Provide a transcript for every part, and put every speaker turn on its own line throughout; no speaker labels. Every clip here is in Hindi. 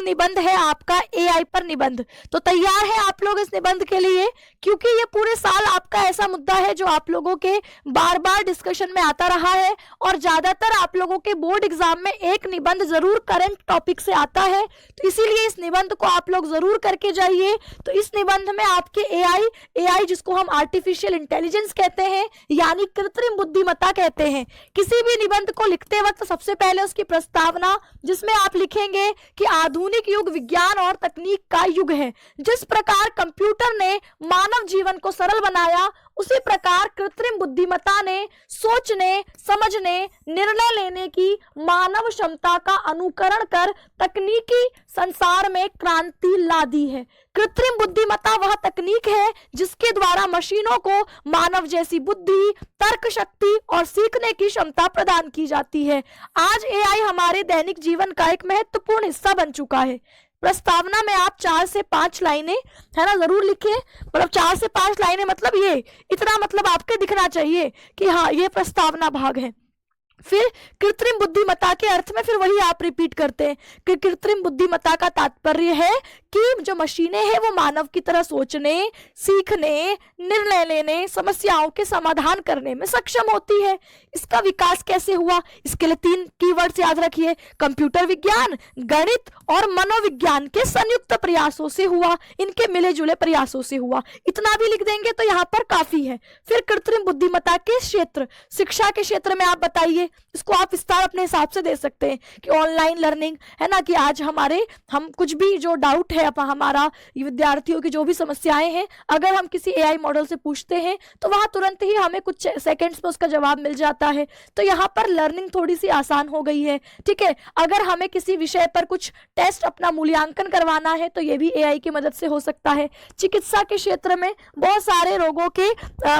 निबंध है आपका एआई पर निबंध। तो तैयार है आप लोग इस निबंध के लिए, क्योंकि ये पूरे साल आपका ऐसा मुद्दा है जो आप लोगों के बार बार डिस्कशन में आता रहा है और ज्यादातर आप लोगों के बोर्ड एग्जाम में एक निबंध जरूर करंट टॉपिक से आता है। तो इसीलिए इस निबंध को आप लोग जरूर करके जाइए। तो इस निबंध में आपके एआई जिसको हम आर्टिफिशियल इंटेलिजेंस कहते हैं यानी कृत्रिम बुद्धिमत्ता कहते हैं, किसी भी निबंध को लिखते वक्त सबसे पहले उसकी प्रस्तावना, जिसमें आप लिखेंगे कि आधुनिक युग विज्ञान और तकनीक का युग है। जिस प्रकार कंप्यूटर ने मानव जीवन को सरल बनाया, उसी प्रकार कृत्रिम बुद्धिमत्ता ने सोचने, समझने, निर्णय लेने की मानव क्षमता का अनुकरण कर तकनीकी संसार में क्रांति ला दी है। कृत्रिम बुद्धिमत्ता वह तकनीक है जिसके द्वारा मशीनों को मानव जैसी बुद्धि, तर्क शक्ति और सीखने की क्षमता प्रदान की जाती है। आज एआई हमारे दैनिक जीवन का एक महत्वपूर्ण हिस्सा बन चुका है। प्रस्तावना में आप 4 से 5 लाइनें है ना जरूर लिखें। मतलब 4 से 5 लाइनें मतलब ये इतना मतलब आपके दिखना चाहिए कि हाँ ये प्रस्तावना भाग है। फिर कृत्रिम बुद्धिमत्ता के अर्थ में फिर वही आप रिपीट करते हैं कि कृत्रिम बुद्धिमत्ता का तात्पर्य है कि जो मशीनें हैं वो मानव की तरह सोचने, सीखने, निर्णय लेने, समस्याओं के समाधान करने में सक्षम होती है। इसका विकास कैसे हुआ, इसके लिए 3 कीवर्ड्स याद रखिए, कंप्यूटर विज्ञान, गणित और मनोविज्ञान के संयुक्त प्रयासों से हुआ, इनके मिले जुले प्रयासों से हुआ। इतना भी लिख देंगे तो यहाँ पर काफी है। फिर कृत्रिम बुद्धिमत्ता के क्षेत्र, शिक्षा के क्षेत्र में आप बताइए, इसको आप विस्तार अपने हिसाब से दे सकते हैं कि ऑनलाइन लर्निंग है ना, कि आज हम कुछ भी जो डाउट है हमारा विद्यार्थियों की जो भी समस्याएं हैं, अगर हम किसी एआई मॉडल से पूछते हैं तो वहां तुरंत ही हमें कुछ सेकंड्स में उसका जवाब मिल जाता है। तो यहाँ पर लर्निंग थोड़ी सी आसान हो गई है। ठीक है, अगर हमें किसी विषय पर कुछ टेस्ट अपना मूल्यांकन करवाना है तो ये भी एआई की मदद से हो सकता है। चिकित्सा के क्षेत्र में बहुत सारे रोगों के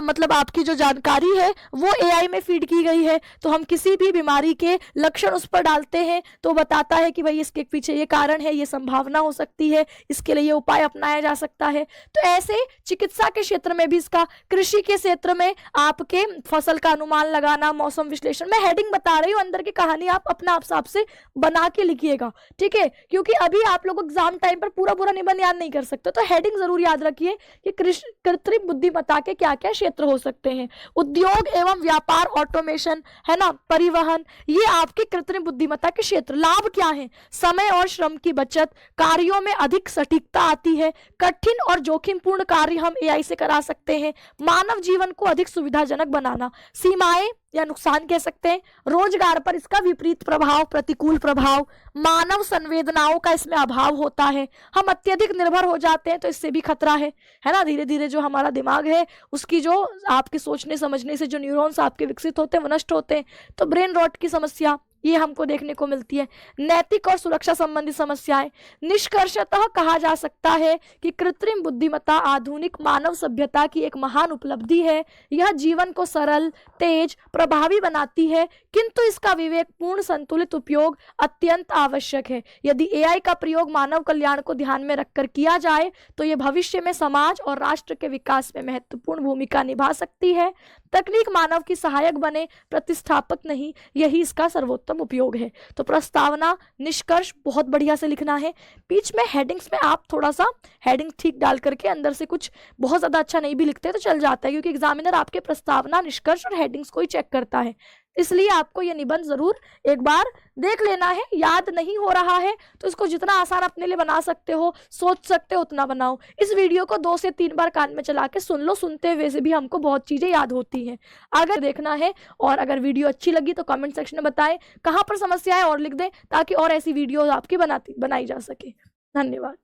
मतलब आपकी जो जानकारी है वो एआई में फीड की गई है। तो हम किसी भी बीमारी के लक्षण उस पर डालते हैं तो बताता है कि भाई इसके पीछे ये कारण है, ये संभावना हो सकती है, इसके लिए ये उपाय अपनाया जा सकता है। तो ऐसे चिकित्सा के क्षेत्र में भी इसका, कृषि के क्षेत्र में आपके फसल का अनुमान लगाना, मौसम विश्लेषण, मैं हेडिंग बता रही हूँ, अंदर की कहानी आप अपना हिसाब से बना के लिखिएगा। ठीक है, क्योंकि अभी आप लोग एग्जाम टाइम पर पूरा निबंध याद नहीं कर सकते, तो हेडिंग जरूर याद रखिए कि कृत्रिम बुद्धिमत्ता के क्या क्या क्षेत्र हो सकते हैं। उद्योग एवं व्यापार, ऑटोमेशन है ना, परिवहन, ये आपके कृत्रिम बुद्धिमत्ता के क्षेत्र। लाभ क्या है, समय और श्रम की बचत, कार्यों में अधिक सटीकता आती है, कठिन और जोखिमपूर्ण कार्य हम एआई से करा सकते हैं, मानव जीवन को अधिक सुविधाजनक बनाना। सीमाएं या नुकसान कह सकते हैं, रोजगार पर इसका विपरीत प्रभाव, प्रतिकूल प्रभाव, मानव संवेदनाओं का इसमें अभाव होता है, हम अत्यधिक निर्भर हो जाते हैं तो इससे भी खतरा है ना। धीरे धीरे जो हमारा दिमाग है उसकी जो आपके सोचने समझने से जो न्यूरॉन्स आपके विकसित होते हैं वो नष्ट होते हैं, तो ब्रेन रॉट की समस्या ये हमको देखने को मिलती है। नैतिक और सुरक्षा संबंधी समस्याएं, निष्कर्षतः कहा जा सकता है कि कृत्रिम बुद्धिमत्ता आधुनिक मानव सभ्यता की एक महान उपलब्धि है। यह जीवन को सरल, तेज, प्रभावी बनाती है, किंतु इसका विवेकपूर्ण संतुलित उपयोग अत्यंत आवश्यक है। यदि एआई का प्रयोग मानव कल्याण को ध्यान में रखकर किया जाए तो यह भविष्य में समाज और राष्ट्र के विकास में महत्वपूर्ण भूमिका निभा सकती है। तकनीक मानव की सहायक बने, प्रतिस्थापक नहीं, यही इसका सर्वोत्तम उपयोग है। तो प्रस्तावना, निष्कर्ष बहुत बढ़िया से लिखना है। बीच में हेडिंग्स में आप थोड़ा सा हेडिंग ठीक डाल करके अंदर से कुछ बहुत ज्यादा अच्छा नहीं भी लिखते तो चल जाता है, क्योंकि एग्जामिनर आपके प्रस्तावना, निष्कर्ष और हेडिंग्स को ही चेक करता है। इसलिए आपको ये निबंध जरूर एक बार देख लेना है। याद नहीं हो रहा है तो इसको जितना आसान अपने लिए बना सकते हो, सोच सकते हो उतना बनाओ। इस वीडियो को 2 से 3 बार कान में चला के सुन लो, सुनते हुए से भी हमको बहुत चीजें याद होती हैं। अगर देखना है और अगर वीडियो अच्छी लगी तो कमेंट सेक्शन में बताएं कहाँ पर समस्या है और लिख दें, ताकि और ऐसी वीडियो आपकी बनाई जा सके। धन्यवाद।